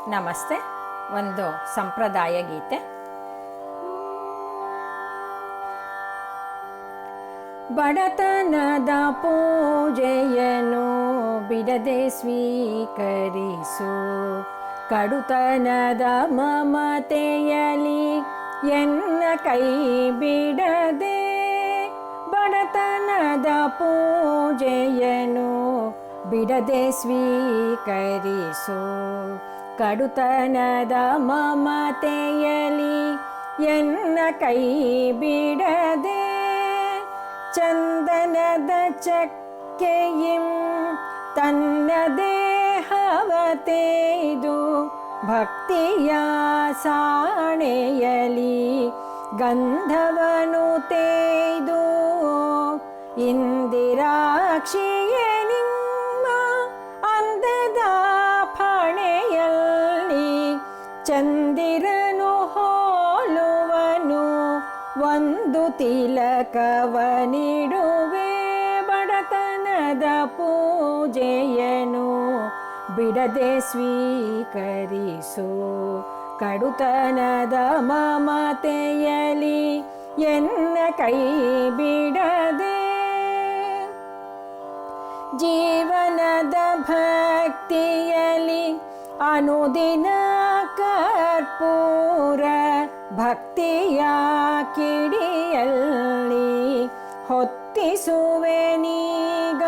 ನಮಸ್ತೆ. ಒಂದು ಸಂಪ್ರದಾಯ ಗೀತೆ. ಬಡತನದ ಪೂಜೆಯನ್ನು ಬಿಡದೆ ಸ್ವೀಕರಿಸು, ಕಡುತನದ ಮಮತೆಯಲಿ ಎನ್ನ ಕೈ ಬಿಡದೆ. ಬಡತನದ ಪೂಜೆಯನ್ನು ಬಿಡದೆ ಸ್ವೀಕರಿಸು, ಕಡುತನದ ಮಮತೆಯಲಿ ಎನ್ನ ಕೈ ಬಿಡದೆ. ಚಂದನದ ಚಕ್ಕೆಯಿಂ ತನ್ನ ದೇಹವತೆಯ್ದು, ಭಕ್ತಿಯ ಸಾಣೆಯಲಿ ಗಂಧವನು ತೇಯ್ದು. ಇಂದಿರಾಕ್ಷಿಯೇ ನಿಮ್ಮ ಅಂದದ ಫಣೆಯಲ್ಲಿ ಚಂದಿರನು ಹೋಲುವನು, ಒಂದು ತಿಲಕವನಿಡುವೆ. ಬಡತನದ ಪೂಜೆಯನ್ನು ಬಿಡದೆ ಸ್ವೀಕರಿಸು, ಕಡುತನದ ಮಮತೆಯಲಿ ಎನ್ನ ಕೈ ಬಿಡದೆ. ಜೀವನದ ಭಕ್ತಿಯಲಿ ಅನುದಿನ ಕರ್ಪೂರ, ಭಕ್ತಿಯ ಕಿಡಿಯಲ್ಲಿ ಹೊತ್ತಿಸುವೆನೀಗ.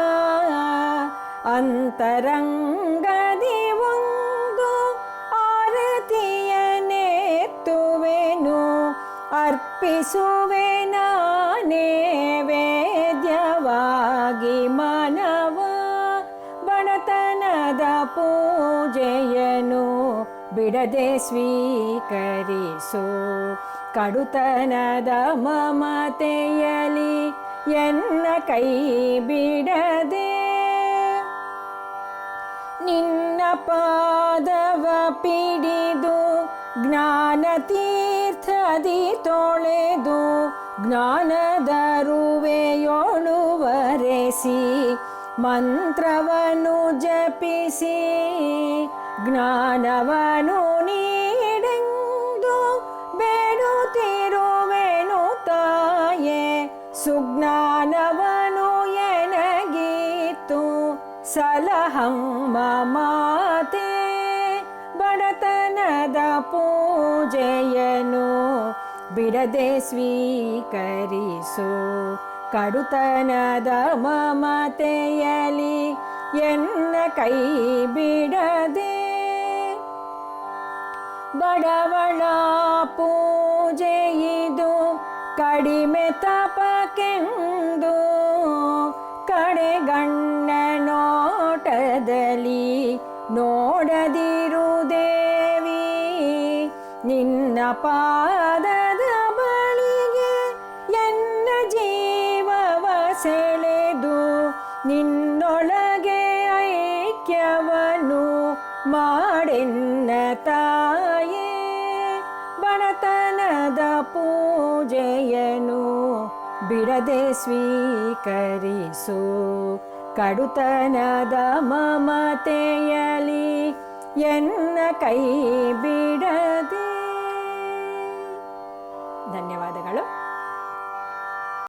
ಅಂತರಂಗದಿ ಒಂದು ಆರತಿಯನ್ನೆತ್ತುವೆನು, ಅರ್ಪಿಸುವೆ ನಾನೇ ವೇದ್ಯವಾಗಿ ಮನವ. ಬಡತನದ ಪೂಜೆಯನ್ನು ಬಿಡದೆ ಸ್ವೀಕರಿಸು, ಕಡುತನದ ಮಮತೆಯಲಿ ಎನ್ನ ಕೈ ಬಿಡದೆ. ನಿನ್ನ ಪಾದವ ಪಿಡಿದು ಜ್ಞಾನ ತೀರ್ಥದಿ ತೊಳೆದು, ಜ್ಞಾನದರುವೆಯೊಳುವರೆಸಿ ಮಂತ್ರವನ್ನು ಜಪಿಸಿ. ಜ್ಞಾನವನು ನೀಡೆಂದು ಬೇಡುತ್ತಿರುವೆನು ತಾಯೇ, ಸುಜ್ಞಾನವನು ಎನಗಿತ್ತು ಸಲಹಮ್ಮ ಮಾತೆ. ಬಡತನದ ಪೂಜೆಯನ್ನು ಬಿಡದೆ ಸ್ವೀಕರಿಸು, ಕಡುತನದ ಮಮತೆಯಲಿ ಎನ್ನ ಕೈ ಬಿಡದೆ. ಬಡವಳ ಪೂಜೆಯಿದು ಕಡಿಮೆ ತಪಕ್ಕೆಂದು, ಕಡೆಗಣ್ಣ ನೋಟದಲ್ಲಿ ನೋಡದಿರು ದೇವಿ. ನಿನ್ನ ಪಾದದ ಬಳಿಗೆ ಎನ್ನ ಜೀವವ ಸೆಳೆದು, ನಿನ್ನೊಳಗೆ ಐಕ್ಯವನು ಮಾಡೆನ್ನ ತಾಯೇ. ಬಡತನದ ಪೂಜೆಯನ್ನು ಬಿಡದೆ ಸ್ವೀಕರಿಸು, ಕಡುತನದ ಮಮತೆಯಲಿ ಎನ್ನ ಕೈ ಬಿಡದೆ. ಧನ್ಯವಾದಗಳು.